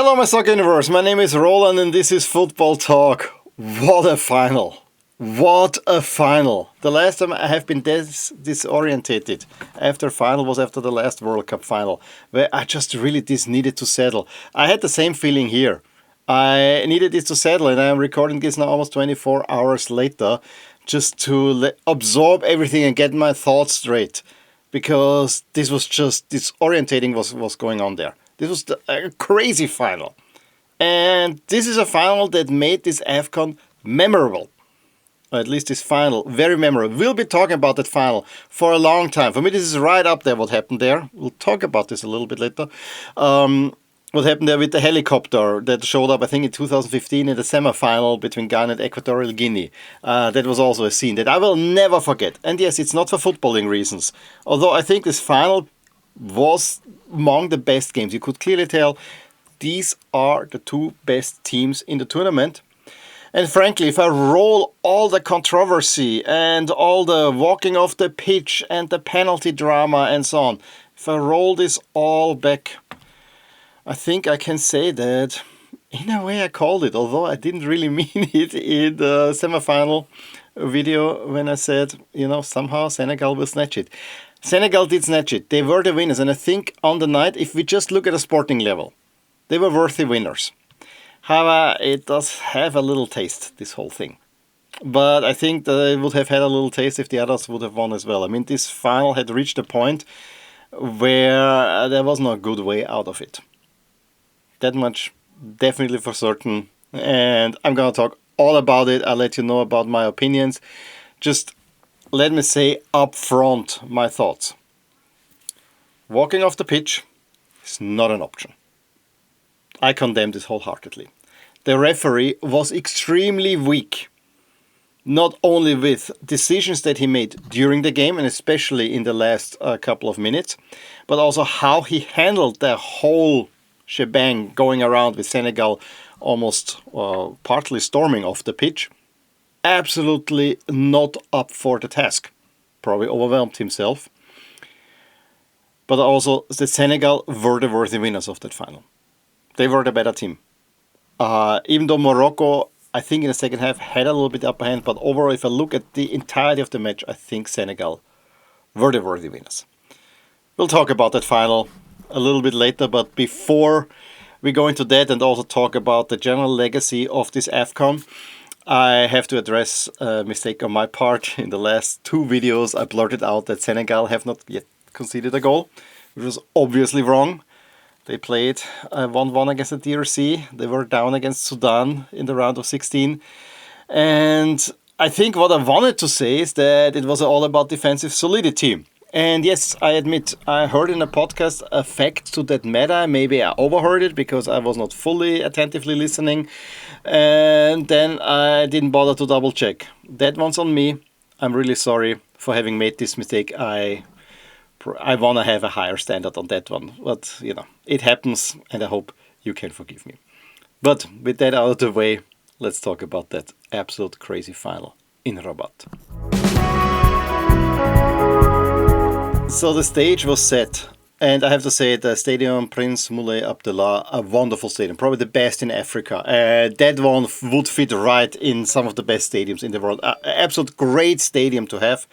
Hello, my soccer universe. My name is Roland, and this is Football Talk. What a final! What a final! The last time I have been disoriented after final was after the last World Cup final, where I just really needed to settle. I had the same feeling here. I needed this to settle, and I am recording this now almost 24 hours later, just to absorb everything and get my thoughts straight, because this was just disorientating. Was going on there. This was a crazy final. And this is a final that made this AFCON memorable. Or at least this final, very memorable. We'll be talking about that final for a long time. For me, this is right up there what happened there. We'll talk about this a little bit later. What happened there with the helicopter that showed up, I think, in 2015 in the semi-final between Ghana and Equatorial Guinea. That was also a scene that I will never forget. And yes, it's not for footballing reasons. Although I think this final was among the best games. You could clearly tell these are the two best teams in the tournament. And frankly, if I roll all the controversy and all the walking off the pitch and the penalty drama and so on, if I roll this all back, I think I can say that in a way I called it, although I didn't really mean it in the semi-final video when I said, somehow Senegal will snatch it. Senegal did snatch it. They were the winners. And I think on the night, if we just look at a sporting level, they were worthy winners. However, it does have a little taste, this whole thing. But I think that it would have had a little taste if the others would have won as well. I mean, this final had reached a point where there was no good way out of it. That much definitely for certain. And I'm going to talk all about it. I'll let you know about my opinions. Just let me say up front my thoughts. Walking off the pitch is not an option. I condemn this wholeheartedly. The referee was extremely weak, not only with decisions that he made during the game and especially in the last couple of minutes, but also how he handled the whole shebang going around with Senegal almost partly storming off the pitch. Absolutely not up for the task. Probably overwhelmed himself. But also the Senegal were the worthy winners of that final. They were the better team. Even though Morocco, I think in the second half, had a little bit upper hand, but overall, if I look at the entirety of the match, I think Senegal were the worthy winners. We'll talk about that final a little bit later, but before we go into that and also talk about the general legacy of this AFCON, I have to address a mistake on my part. In the last two videos, I blurted out that Senegal have not yet conceded a goal, which was obviously wrong. They played 1-1 against the DRC. They were down against Sudan in the round of 16. And I think what I wanted to say is that it was all about defensive solidity. And yes, I admit, I heard in a podcast a fact to that matter. Maybe I overheard it because I was not fully attentively listening. And then I didn't bother to double check. That one's on me. I'm really sorry for having made this mistake. I want to have a higher standard on that one. But, it happens and I hope you can forgive me. But with that out of the way, let's talk about that absolute crazy final in Rabat. So the stage was set, and I have to say the Stadium Prince Moulay Abdallah, a wonderful stadium, probably the best in Africa. That one would fit right in some of the best stadiums in the world. Absolute great stadium to have,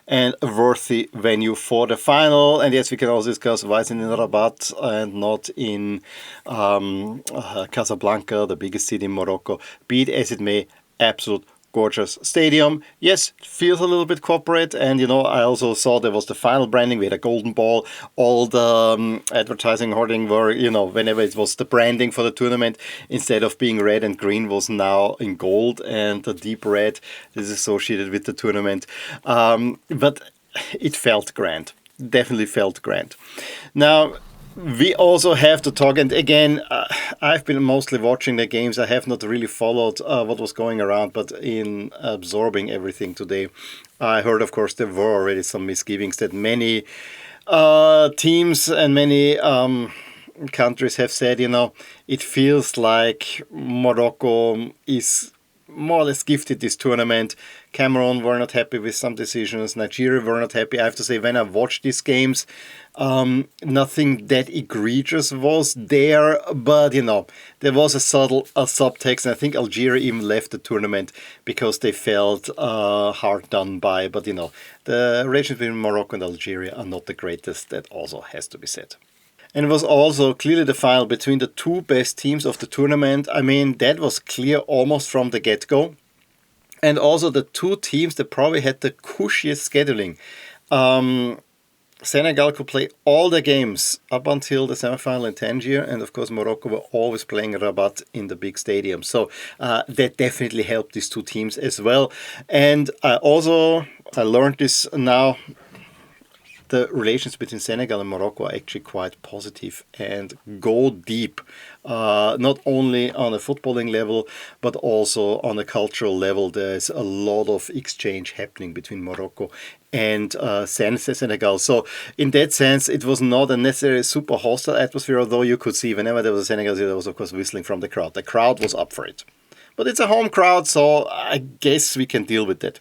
and a worthy venue for the final. And yes, we can also discuss why it's in Rabat and not in Casablanca, the biggest city in Morocco. Be it as it may, absolute gorgeous stadium. Yes, it feels a little bit corporate, and I also saw there was the final branding. We had a golden ball. All the advertising hoarding were, whenever it was the branding for the tournament, instead of being red and green, was now in gold, and the deep red is associated with the tournament. But it felt grand. Definitely felt grand. Now, we also have to talk, and again, I've been mostly watching the games. I have not really followed what was going around, but in absorbing everything today, I heard, of course, there were already some misgivings that many teams and many countries have said, it feels like Morocco is more or less gifted this tournament. Cameroon were not happy with some decisions. Nigeria were not happy. I have to say, when I watched these games, nothing that egregious was there, but there was a subtle subtext, and I think Algeria even left the tournament because they felt hard done by. But the relations between Morocco and Algeria are not the greatest. That also has to be said. And it was also clearly the final between the two best teams of the tournament. I mean, that was clear almost from the get-go. And also the two teams that probably had the cushiest scheduling. Senegal could play all the games up until the semi-final in Tangier. And of course, Morocco were always playing Rabat in the big stadium. So that definitely helped these two teams as well. And I learned this now. The relations between Senegal and Morocco are actually quite positive and go deep, not only on a footballing level, but also on a cultural level. There's a lot of exchange happening between Morocco and Senegal. So in that sense, it was not a necessarily super hostile atmosphere, although you could see whenever there was a Senegalese, there was of course whistling from the crowd. The crowd was up for it. But it's a home crowd, so I guess we can deal with that.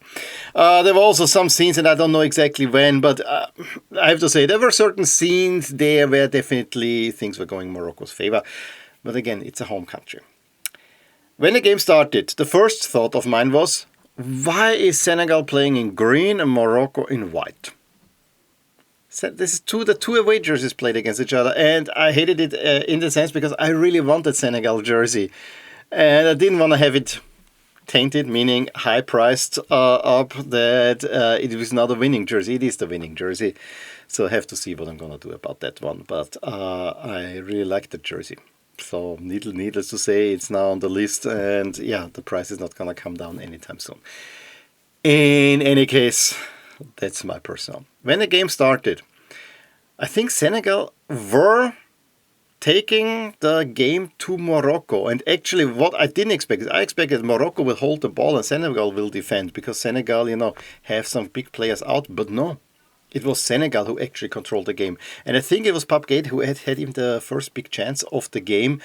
There were also some scenes, and I don't know exactly when, but I have to say there were certain scenes there where definitely things were going in Morocco's favor. But again, it's a home country. When the game started, the first thought of mine was, why is Senegal playing in green and Morocco in white? This is the two away jerseys played against each other, and I hated it in the sense because I really wanted Senegal jersey. And I didn't want to have it tainted, meaning high-priced up, that it was not a winning jersey. It is the winning jersey. So I have to see what I'm going to do about that one. But I really like the jersey. So needless to say, it's now on the list. And yeah, the price is not going to come down anytime soon. In any case, that's my personal. When the game started, I think Senegal were taking the game to Morocco. And actually what I didn't expect is I expected Morocco will hold the ball and Senegal will defend because Senegal, have some big players out. But no, it was Senegal who actually controlled the game. And I think it was Pape Gueye who had even the first big chance of the game.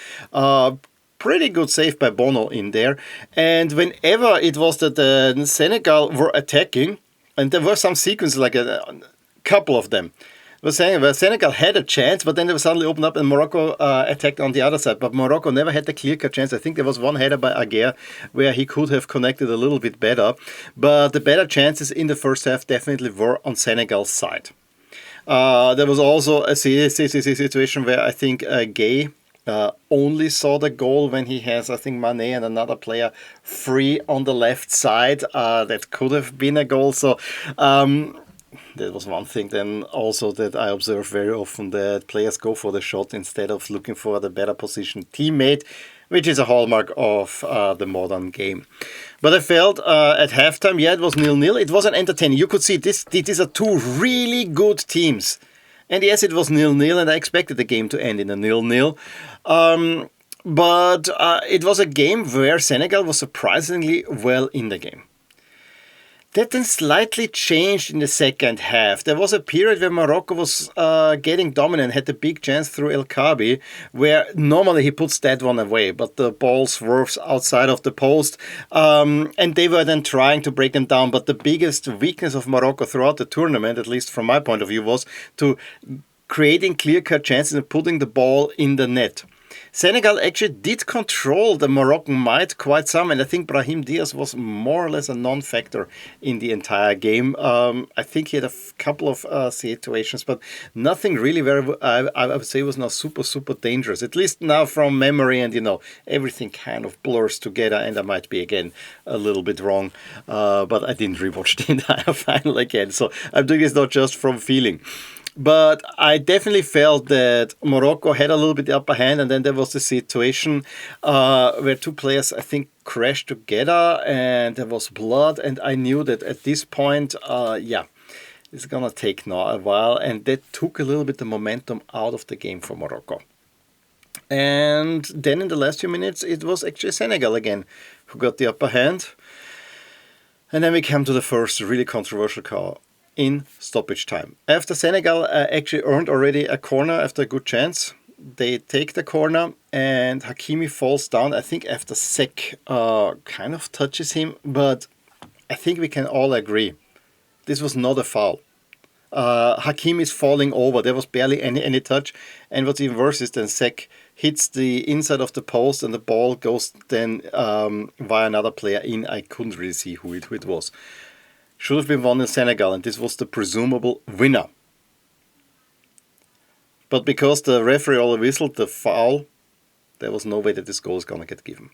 Pretty good save by Bono in there. And whenever it was that Senegal were attacking, and there were some sequences, like a couple of them, where Senegal had a chance, but then they were suddenly opened up and Morocco attacked on the other side. But Morocco never had the clear-cut chance. I think there was one header by Aguer where he could have connected a little bit better. But the better chances in the first half definitely were on Senegal's side. There was also a situation where I think Gueye only saw the goal when he has, I think, Mané and another player free on the left side. That could have been a goal. So that was one thing then also that I observe very often, that players go for the shot instead of looking for the better positioned teammate, which is a hallmark of the modern game. But I felt at halftime, it was 0-0. It wasn't entertaining. You could see these are two really good teams. And yes, it was 0-0, and I expected the game to end in a 0-0. But it was a game where Senegal was surprisingly well in the game. That then slightly changed in the second half. There was a period where Morocco was getting dominant, had the big chance through El Kaabi, where normally he puts that one away, but the ball swerves outside of the post, and they were then trying to break them down. But the biggest weakness of Morocco throughout the tournament, at least from my point of view, was to creating clear-cut chances and putting the ball in the net. Senegal actually did control the Moroccan might quite some, and I think Brahim Diaz was more or less a non-factor in the entire game. I think he had a couple of situations, but nothing really very, I would say, was not super dangerous. At least now from memory, and everything kind of blurs together, and I might be again a little bit wrong, but I didn't rewatch the entire final again, so I'm doing this not just from feeling. But I definitely felt that Morocco had a little bit the upper hand, and then there was the situation where two players, I think, crashed together, and there was blood, and I knew that at this point, it's gonna take now a while, and that took a little bit the momentum out of the game for Morocco. And then in the last few minutes, it was actually Senegal again who got the upper hand. And then we came to the first really controversial call in stoppage time. After Senegal actually earned already a corner after a good chance, they take the corner and Hakimi falls down. I think after Sek kind of touches him, but I think we can all agree this was not a foul. Hakimi is falling over. There was barely any touch. And what's even worse is then Sek hits the inside of the post and the ball goes then via another player in. I couldn't really see who it was. Should have been won in Senegal, and this was the presumable winner. But because the referee already whistled the foul, there was no way that this goal is going to get given.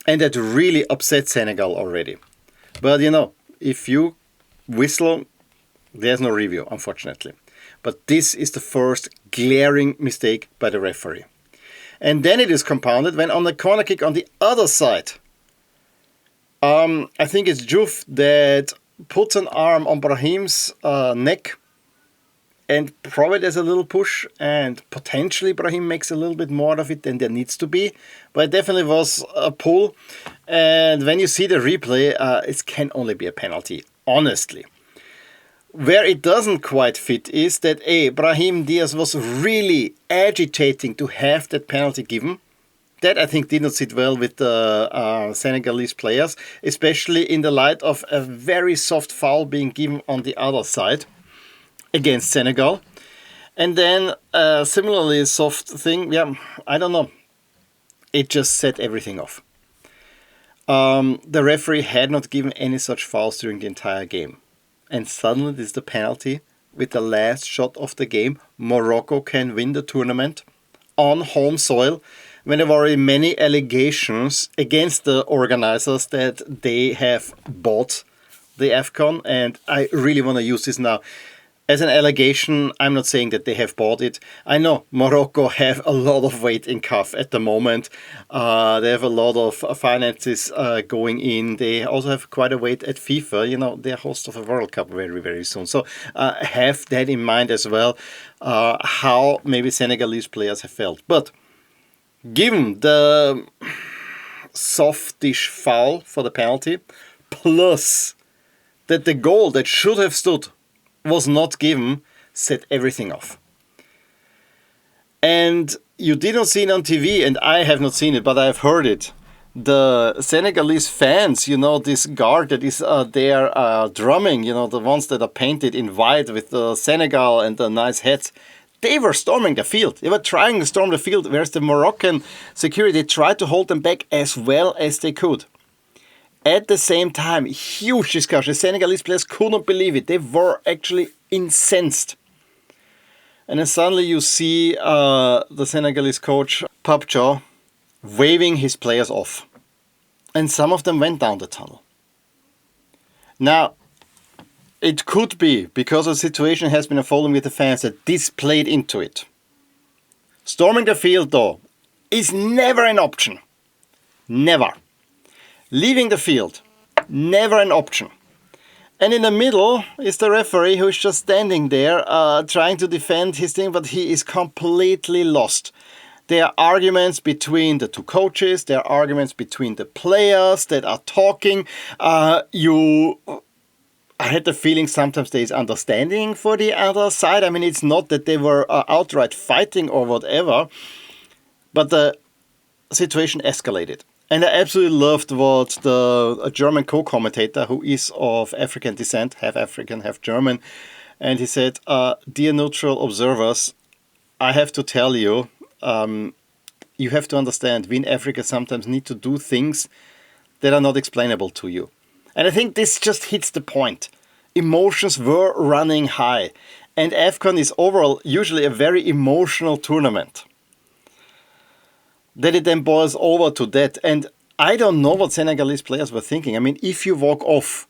And that really upset Senegal already. But if you whistle, there's no review, unfortunately. But this is the first glaring mistake by the referee. And then it is compounded when on the corner kick on the other side, I think it's Juf that puts an arm on Brahim's neck, and probably there's a little push, and potentially Brahim makes a little bit more of it than there needs to be. But it definitely was a pull. And when you see the replay, it can only be a penalty, honestly. Where it doesn't quite fit is that Brahim Diaz was really agitating to have that penalty given. That I think did not sit well with the Senegalese players, especially in the light of a very soft foul being given on the other side against Senegal. And then similarly soft thing, I don't know. It just set everything off. The referee had not given any such fouls during the entire game. And suddenly this is the penalty with the last shot of the game. Morocco can win the tournament on home soil when there were already many allegations against the organizers that they have bought the AFCON. And I really want to use this now as an allegation. I'm not saying that they have bought it. I know Morocco have a lot of weight in CAF at the moment. They have a lot of finances going in. They also have quite a weight at FIFA. They're host of a World Cup very, very soon. So have that in mind as well, how maybe Senegalese players have felt. But given the softish foul for the penalty, plus that the goal that should have stood was not given, set everything off. And you did not see it on TV, and I have not seen it, but I have heard it. The Senegalese fans, this guard that is there drumming, the ones that are painted in white with the Senegal and the nice hats, they were storming the field. They were trying to storm the field, whereas the Moroccan security tried to hold them back as well as they could. At the same time, huge discussion. The Senegalese players could not believe it. They were actually incensed. And then suddenly you see the Senegalese coach, Pape Thiaw, waving his players off. And some of them went down the tunnel. Now, it could be, because the situation has been unfolding with the fans, that this played into it. Storming the field, though, is never an option. Never. Leaving the field, never an option. And in the middle is the referee who is just standing there trying to defend his thing, but he is completely lost. There are arguments between the two coaches, there are arguments between the players that are talking. I had the feeling sometimes there is understanding for the other side. I mean, it's not that they were outright fighting or whatever, but the situation escalated. And I absolutely loved what a German co-commentator, who is of African descent, half African, half German, and he said, "Dear neutral observers, I have to tell you, you have to understand, we in Africa sometimes need to do things that are not explainable to you." And I think this just hits the point. Emotions were running high. And AFCON is overall usually a very emotional tournament. That it then boils over to that. And I don't know what Senegalese players were thinking. I mean, if you walk off,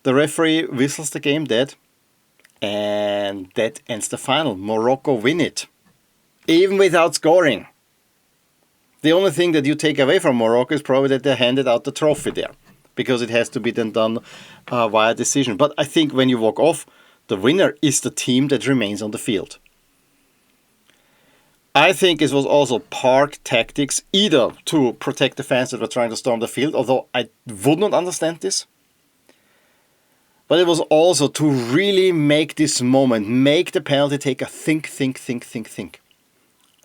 the referee whistles the game dead, and that ends the final. Morocco win it, even without scoring. The only thing that you take away from Morocco is probably that they handed out the trophy there, because it has to be then done via decision. But I think when you walk off, the winner is the team that remains on the field. I think it was also part tactics, either to protect the fans that were trying to storm the field, although I would not understand this. But it was also to really make this moment, make the penalty taker think.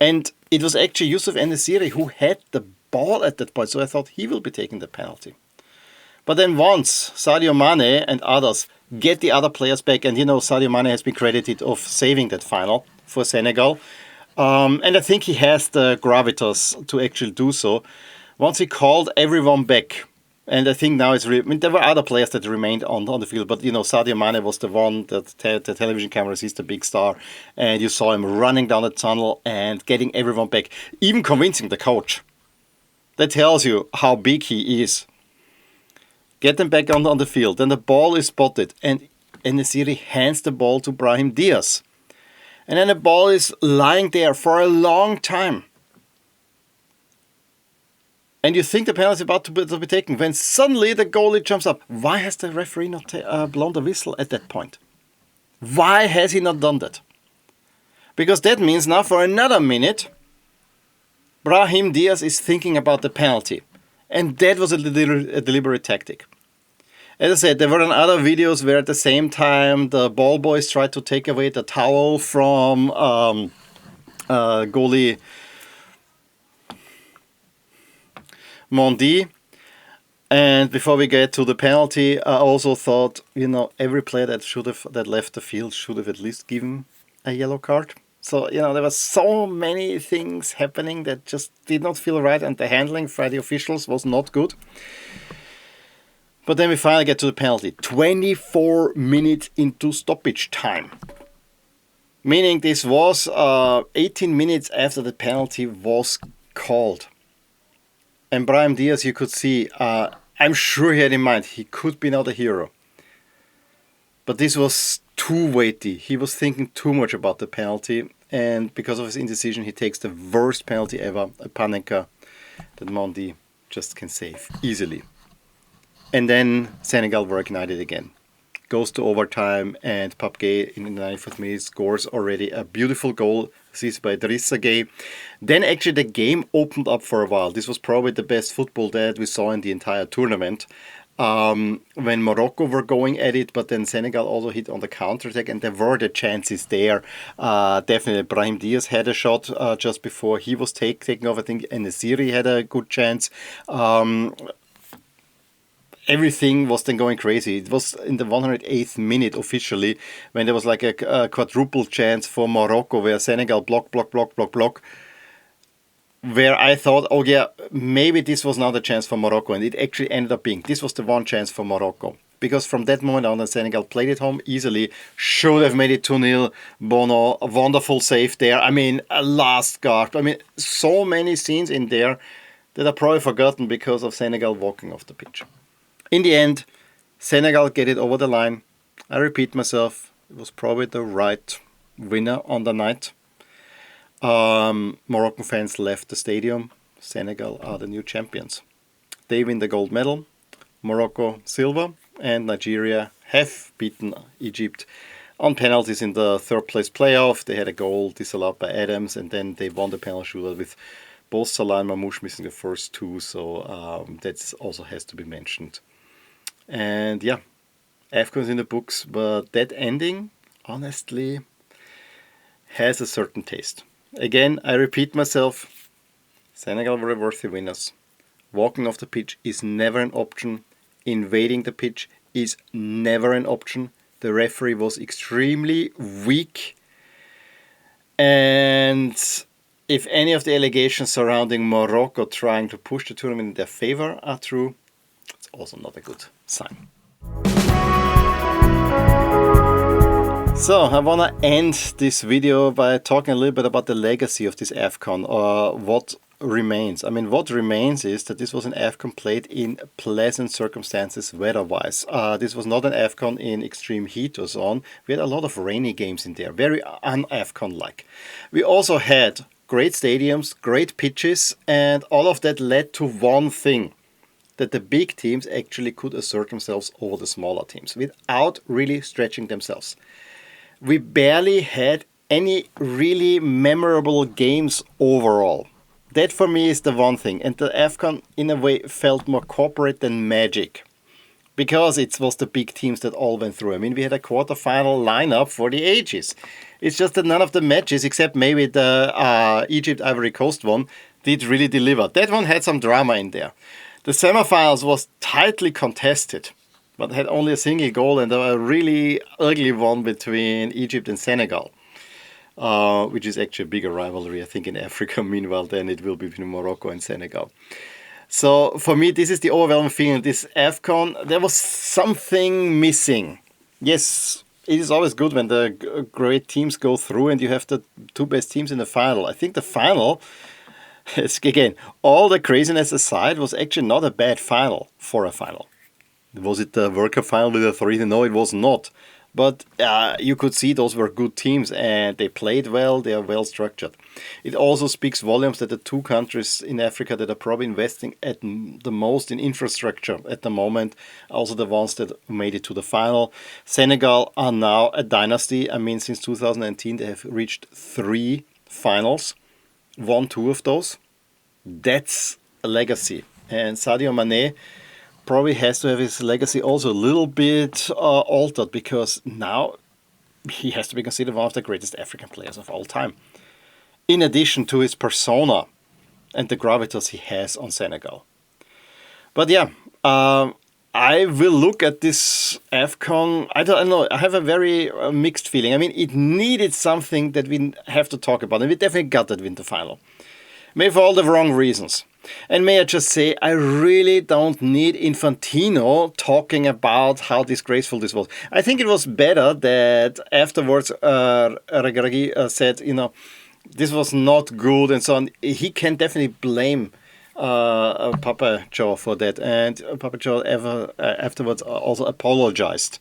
And it was actually Yusuf En-Nesyri who had the ball at that point, so I thought he will be taking the penalty. But then once Sadio Mane and others get the other players back, and Sadio Mane has been credited of saving that final for Senegal, and I think he has the gravitas to actually do so. Once he called everyone back, and I think now there were other players that remained on the field, but Sadio Mane was the one that the television camera sees the big star, and you saw him running down the tunnel and getting everyone back, even convincing the coach. That tells you how big he is. Get them back on the field. Then the ball is spotted, and En-Nesyri hands the ball to Brahim Diaz. And then the ball is lying there for a long time. And you think the penalty is about to be taken, when suddenly the goalie jumps up. Why has the referee not blown the whistle at that point? Why has he not done that? Because that means now for another minute, Brahim Diaz is thinking about the penalty. And that was a deliberate tactic. As I said, there were other videos where at the same time the ball boys tried to take away the towel from goalie Mondi. And before we get to the penalty, I also thought, every player that left the field should have at least given a yellow card. So, there were so many things happening that just did not feel right, and the handling by the officials was not good. But then we finally get to the penalty. 24 minutes into stoppage time. Meaning this was 18 minutes after the penalty was called. And Brahim Diaz, you could see, I'm sure he had in mind, he could be now the hero. But this was too weighty. He was thinking too much about the penalty, and because of his indecision, he takes the worst penalty ever, a Panenka that Mondi just can save easily. And then Senegal were ignited again. Goes to overtime, and Pape Gueye in the 94th minute scores already a beautiful goal, assisted by Idrissa Gueye. Then actually the game opened up for a while. This was probably the best football that we saw in the entire tournament. When Morocco were going at it, but then Senegal also hit on the counter-attack, and there were the chances there. Definitely Brahim Diaz had a shot just before he was taken off. I think En-Nesyri had a good chance. Everything was then going crazy. It was in the 108th minute officially, when there was like a quadruple chance for Morocco, where Senegal block, where I thought, oh yeah, maybe this was now the chance for Morocco, and it actually ended up being, this was the one chance for Morocco. Because from that moment on, Senegal played it home easily, should have made it 2-0. Bono, a wonderful save there. I mean, a last guard. I mean, so many scenes in there that are probably forgotten because of Senegal walking off the pitch. In the end, Senegal get it over the line. I repeat myself, it was probably the right winner on the night. Moroccan fans left the stadium. Senegal are the new champions. They win the gold medal, Morocco silver, and Nigeria have beaten Egypt on penalties in the third place playoff. They had a goal disallowed by Adams, and then they won the penalty shootout with both Salah and Mamouche missing the first two, so that also has to be mentioned. And yeah, AFCON is in the books, but that ending, honestly, has a certain taste. Again, I repeat myself, Senegal were worthy winners. Walking off the pitch is never an option. Invading the pitch is never an option. The referee was extremely weak. And if any of the allegations surrounding Morocco trying to push the tournament in their favor are true, it's also not a good sign. So I want to end this video by talking a little bit about the legacy of this AFCON, or what remains. I mean, what remains is that this was an AFCON played in pleasant circumstances weather-wise. This was not an AFCON in extreme heat or so on. We had a lot of rainy games in there, very un-AFCON-like. We also had great stadiums, great pitches, and all of that led to one thing, that the big teams actually could assert themselves over the smaller teams without really stretching themselves. We barely had any really memorable games overall. That for me is the one thing. And the AFCON in a way felt more corporate than magic. because it was the big teams that all went through. I mean, we had a quarterfinal lineup for the ages. It's just that none of the matches, except maybe the Egypt-Ivory Coast one, did really deliver. That one had some drama in there. The semifinals was tightly contested, but had only a single goal, and a really ugly one between Egypt and Senegal, which is actually a bigger rivalry, I think, in Africa, meanwhile, than it will be between Morocco and Senegal. So for me, this is the overwhelming feeling. This AFCON, there was something missing. Yes, it is always good when the great teams go through and you have the two best teams in the final. I think the final, again, all the craziness aside, was actually not a bad final for a final. Was it the World Cup final with a 3? No, it was not. But you could see those were good teams and they played well, they are well structured. It also speaks volumes that the two countries in Africa that are probably investing at the most in infrastructure at the moment, also the ones that made it to the final. Senegal are now a dynasty. I mean, since 2019 they have reached 3 finals, won 2 of those. That's a legacy. And Sadio Mane probably has to have his legacy also a little bit altered, because now he has to be considered one of the greatest African players of all time. In addition to his persona and the gravitas he has on Senegal. But yeah, I will look at this AFCON. I don't know. I have a very mixed feeling. I mean, it needed something that we have to talk about, and we definitely got that in the final. Maybe for all the wrong reasons. And may I just say, I really don't need Infantino talking about how disgraceful this was. I think it was better that afterwards Regragui said, this was not good and so on. He can definitely blame Papa Joe for that. And Papa Joe afterwards also apologized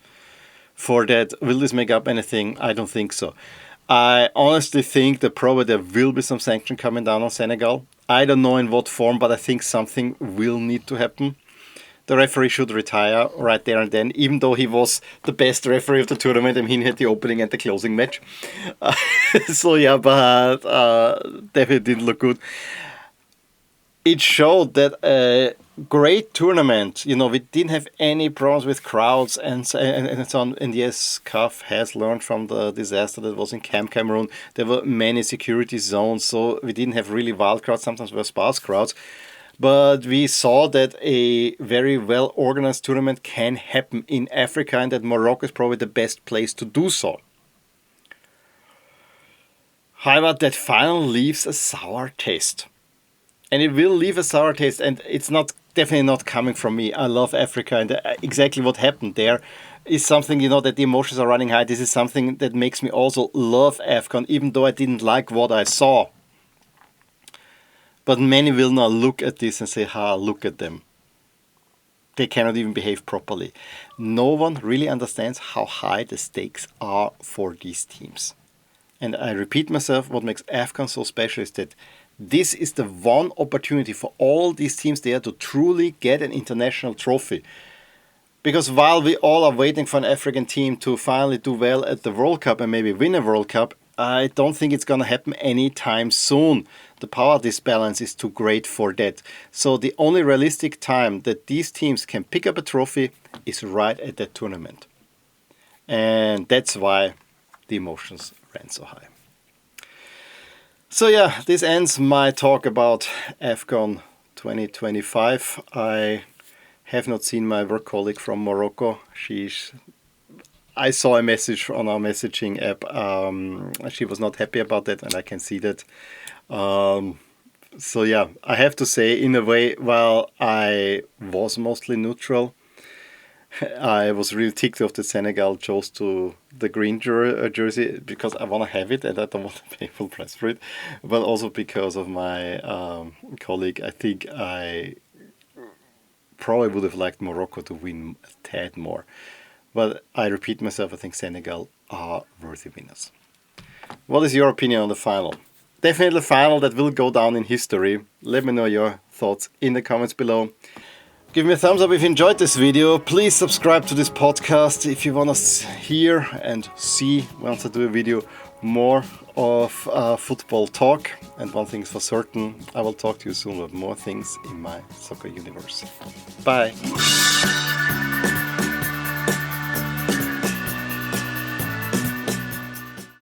for that. Will this make up anything? I don't think so. I honestly think that probably there will be some sanction coming down on Senegal. I don't know in what form, but I think something will need to happen. The referee should retire right there and then, even though he was the best referee of the tournament. I mean, he had the opening and the closing match. So yeah, but definitely didn't look good. It showed that a great tournament, we didn't have any problems with crowds and so on. And yes, CAF has learned from the disaster that was in Camp Cameroon. There were many security zones, so we didn't have really wild crowds. Sometimes were sparse crowds. But we saw that a very well-organized tournament can happen in Africa, and that Morocco is probably the best place to do so. However, that final leaves a sour taste. And it will leave a sour taste, and it's definitely not coming from me. I love Africa, and exactly what happened there is something, that the emotions are running high. This is something that makes me also love AFCON, even though I didn't like what I saw. But many will now look at this and say, look at them. They cannot even behave properly. No one really understands how high the stakes are for these teams. And I repeat myself, what makes AFCON so special is that this is the one opportunity for all these teams there to truly get an international trophy. Because while we all are waiting for an African team to finally do well at the World Cup and maybe win a World Cup, I don't think it's going to happen anytime soon. The power disbalance is too great for that. So the only realistic time that these teams can pick up a trophy is right at that tournament. And that's why the emotions ran so high. So yeah, this ends my talk about AFCON 2025. I have not seen my work colleague from Morocco. I saw a message on our messaging app. She was not happy about that, and I can see that. So yeah, I have to say, in a way, while I was mostly neutral, I was really ticked off that Senegal chose to the green jersey, because I want to have it and I don't want to pay full price for it, but also because of my colleague. I think I probably would have liked Morocco to win a tad more. But I repeat myself, I think Senegal are worthy winners. What is your opinion on the final? Definitely a final that will go down in history. Let me know your thoughts in the comments below. Give me a thumbs up if you enjoyed this video. Please subscribe to this podcast if you want to hear and see, once I do a video, more of football talk. And one thing is for certain, I will talk to you soon about more things in my soccer universe. Bye.